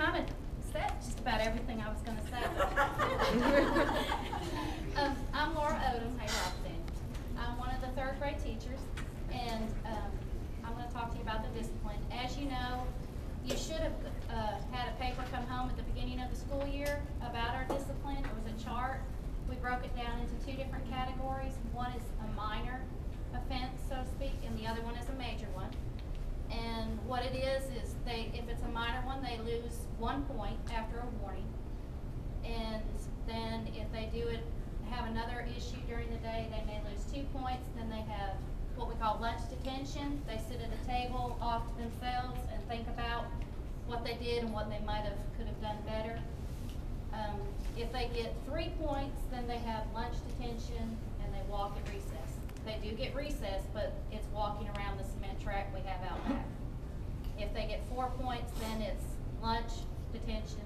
kind of said just about everything I was going to say. I'm Laura Odom. Hey, Roxanne. I'm one of the third grade teachers, and I'm going to talk to you about the discipline. As you know, you should have had a paper come home at the beginning of the school year about our discipline. It was a chart. We broke it down into two different categories. One is a minor offense, so to speak, and the other one is a major one. And what it is if it's a minor one, they lose 1 point after a warning. And then if they have another issue during the day, they may lose 2 points. Then they have what we call lunch detention. They sit at a table off to themselves and think about what they did and what they could have done better. If they get 3 points, then they have lunch detention and they walk at recess. They do get recess, but it's walking around the cement track we have out back. If they get 4 points, then it's lunch, detention,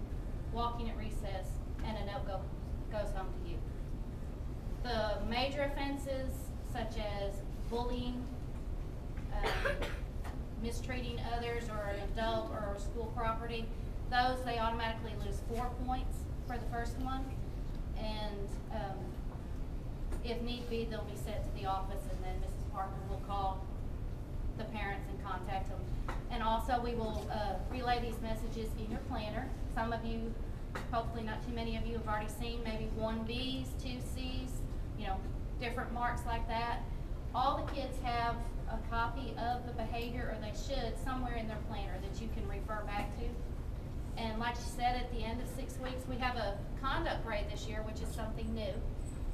walking at recess, and a note goes home to you. The major offenses, such as bullying, mistreating others or an adult or school property, those they automatically lose 4 points for the first one. And if need be, they'll be sent to the office, and then Mrs. Parker will call the parents and contact them. And also we will relay these messages in your planner. Some of you, hopefully not too many of you, have already seen maybe 1 B's, 2 C's, different marks like that. All the kids have a copy of the behavior, or they should, somewhere in their planner that you can refer back to. And like she said, at the end of 6 weeks, we have a conduct grade this year, which is something new.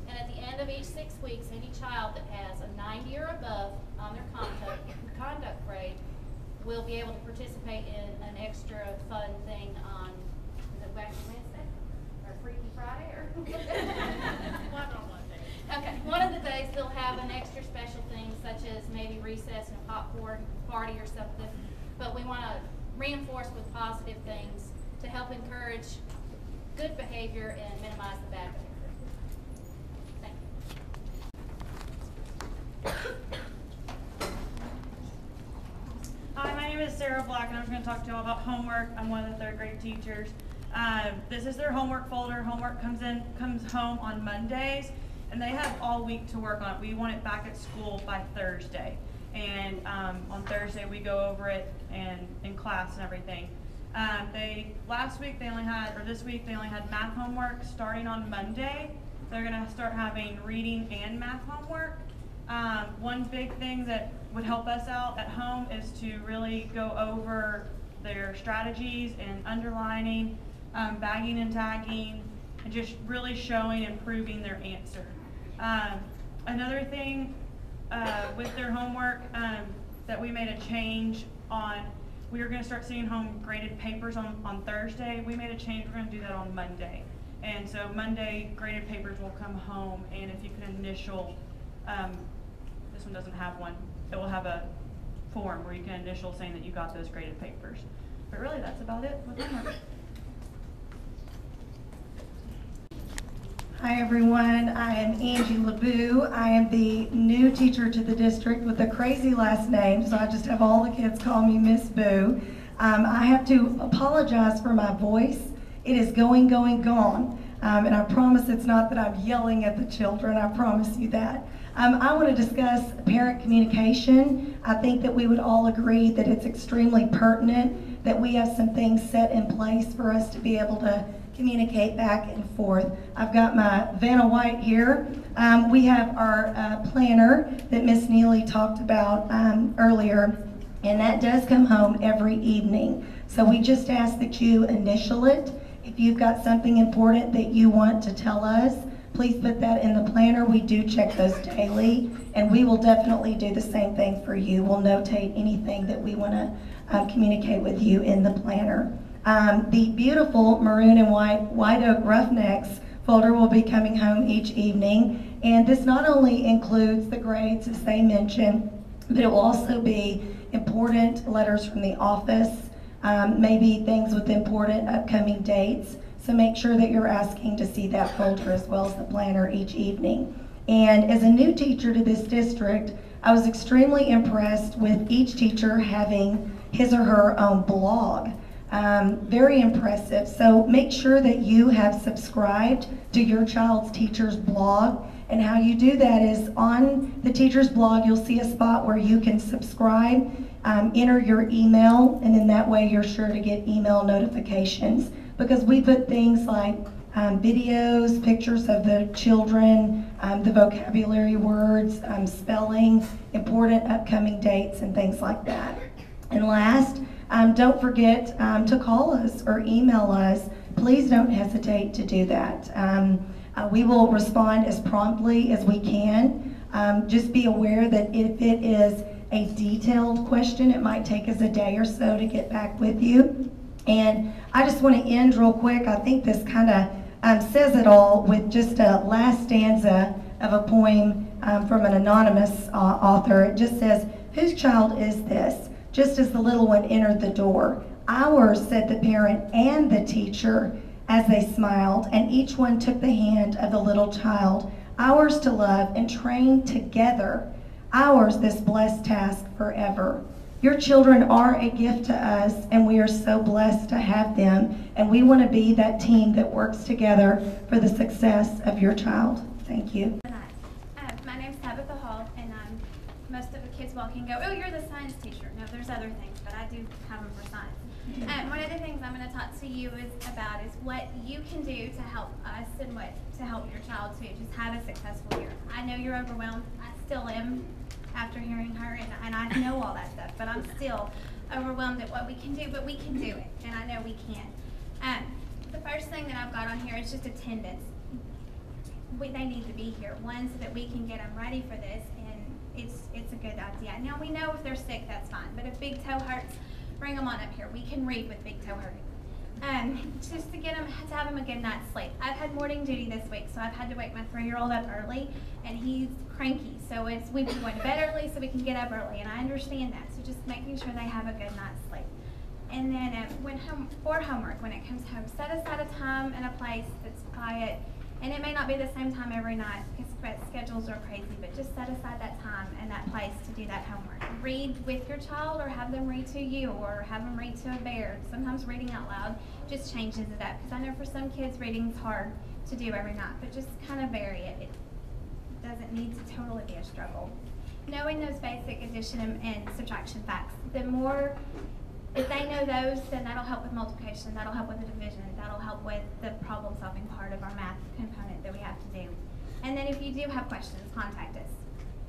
And at the end of each 6 weeks, any child that has a 90 or above on their conduct grade will be able to participate in an extra fun thing on, is it Wacky Wednesday? Or Freaky Friday? Or okay, one of the days they'll have an extra special thing, such as maybe recess and a popcorn party or something. But we want to reinforce with positive things to help encourage good behavior and minimize the bad behavior. Hi, my name is Sarah Black, and I'm going to talk to you all about homework. I'm one of the third grade teachers. This is their homework folder. Homework comes home on Mondays, and they have all week to work on it. We want it back at school by Thursday, and on Thursday we go over it and in class and everything. This week they only had math homework starting on Monday. They're going to start having reading and math homework. One big thing that would help us out at home is to really go over their strategies and underlining, bagging and tagging, and just really showing and proving their answer. Another thing with their homework that we made a change on, we were going to start sending home graded papers on Thursday. We made a change, we're going to do that on Monday. And so Monday, graded papers will come home, and if you can initial, this one doesn't have one, it will have a form where you can initial saying that you got those graded papers. But really, that's about it with homework. Hi everyone, I am Angie LeBou. I am the new teacher to the district with a crazy last name, so I just have all the kids call me Miss Boo. I have to apologize for my voice. It is going, gone. And I promise it's not that I'm yelling at the children, I promise you that. I want to discuss parent communication. I think that we would all agree that it's extremely pertinent that we have some things set in place for us to be able to communicate back and forth. I've got my Vanna White here. We have our planner that Miss Neely talked about earlier, and that does come home every evening. So we just ask that you initial it. If you've got something important that you want to tell us, please put that in the planner. We do check those daily, and we will definitely do the same thing for you. We'll notate anything that we want to communicate with you in the planner. The beautiful maroon and white oak Roughnecks folder will be coming home each evening, and this not only includes the grades as they mentioned, but it will also be important letters from the office, maybe things with important upcoming dates. So make sure that you're asking to see that folder as well as the planner each evening. And as a new teacher to this district, I was extremely impressed with each teacher having his or her own blog. Very impressive. So make sure that you have subscribed to your child's teacher's blog. And how you do that is on the teacher's blog, you'll see a spot where you can subscribe, enter your email, and then that way you're sure to get email notifications. Because we put things like videos, pictures of the children, the vocabulary words, spelling, important upcoming dates, and things like that. And last, don't forget to call us or email us. Please don't hesitate to do that. We will respond as promptly as we can. Just be aware that if it is a detailed question, it might take us a day or so to get back with you. And I just want to end real quick. I think this kind of says it all with just a last stanza of a poem from an anonymous author. It just says, "Whose child is this? Just as the little one entered the door. Ours," said the parent and the teacher as they smiled, and each one took the hand of the little child. Ours to love and train together. Ours this blessed task forever. Your children are a gift to us, and we are so blessed to have them, and we want to be that team that works together for the success of your child. Thank you. My name's Tabitha Hall, and most of the kids walk in and go, "Oh, you're the science teacher." No, there's other things, but I do have them for science. One of the things I'm going to talk to you about is what you can do to help us and what to help your child to just have a successful year. I know you're overwhelmed. I still am after hearing her, and I know all that stuff, but I'm still overwhelmed at what we can do, but we can do it, and I know we can. The first thing that I've got on here is just attendance. They need to be here, one, so that we can get them ready for this, and it's a good idea. Now, we know if they're sick, that's fine, but if big toe hurts, bring them on up here. We can read with big toe hurting. Just to get them, to have them a good night's sleep. I've had morning duty this week, so I've had to wake my 3-year-old up early, and he's cranky. So we've been going to bed early so we can get up early, and I understand that. So just making sure they have a good night's sleep. And then for homework, when it comes home, set aside a time and a place that's quiet. And it may not be the same time every night because schedules are crazy, but just set aside that time and that place to do that homework. Read with your child or have them read to you or have them read to a bear. Sometimes reading out loud just changes it up because I know for some kids reading's hard to do every night, but just kind of vary it. It doesn't need to totally be a struggle. Knowing those basic addition and subtraction facts, the more if they know those, then that'll help with multiplication, that'll help with the division, that'll help with the problem-solving part of our math component that we have to do. And then if you do have questions, contact us.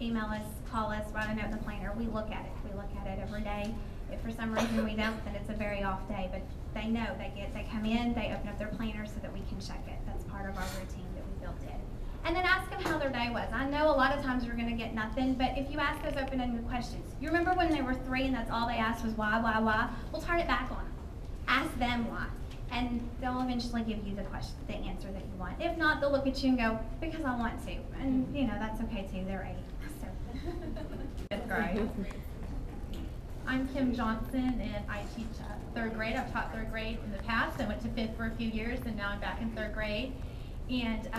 Email us, call us, write a note in the planner. We look at it. We look at it every day. If for some reason we don't, then it's a very off day. But they know, they come in, they open up their planner so that we can check it. That's part of our routine that we built in. And then ask them how their day was. I know a lot of times you're going to get nothing, but if you ask those open-ended questions, you remember when they were 3 and that's all they asked was why? We'll turn it back on them. Ask them why. And they'll eventually give you the answer that you want. If not, they'll look at you and go, because I want to. And, that's okay too. They're 8. So. Fifth grade. I'm Kim Johnson, and I teach 3rd grade. I've taught 3rd grade in the past. I went to 5th for a few years, and now I'm back in 3rd grade. And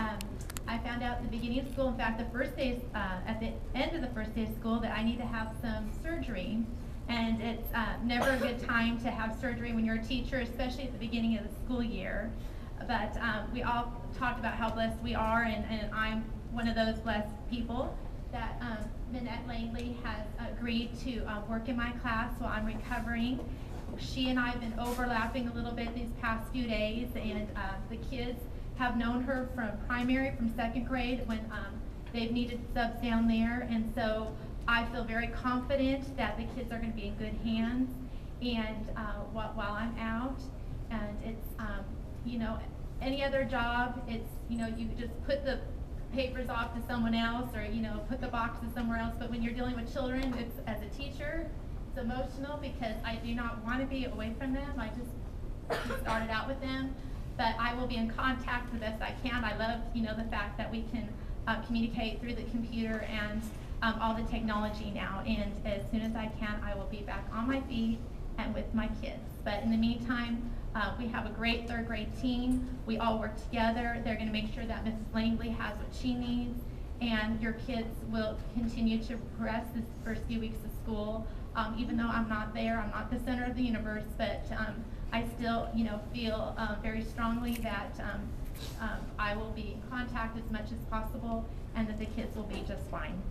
I found out at the beginning of school, in fact, the first day, at the end of the first day of school, that I need to have some surgery. And it's never a good time to have surgery when you're a teacher, especially at the beginning of the school year. But we all talked about how blessed we are, and I'm one of those blessed people that Minette Langley has agreed to work in my class while I'm recovering. She and I have been overlapping a little bit these past few days, and the kids have known her from primary, from 2nd grade when they've needed subs down there, and so I feel very confident that the kids are going to be in good hands and while I'm out. And it's any other job, it's you just put the papers off to someone else or put the boxes somewhere else, but when you're dealing with children, it's as a teacher, it's emotional because I do not want to be away from them. I just started out with them. But I will be in contact the best I can. I love, the fact that we can communicate through the computer and all the technology now. And as soon as I can, I will be back on my feet and with my kids. But in the meantime, we have a great 3rd grade team. We all work together. They're going to make sure that Mrs. Langley has what she needs. And your kids will continue to progress this first few weeks of school. Even though I'm not there, I'm not the center of the universe, but I still, feel very strongly that I will be in contact as much as possible and that the kids will be just fine.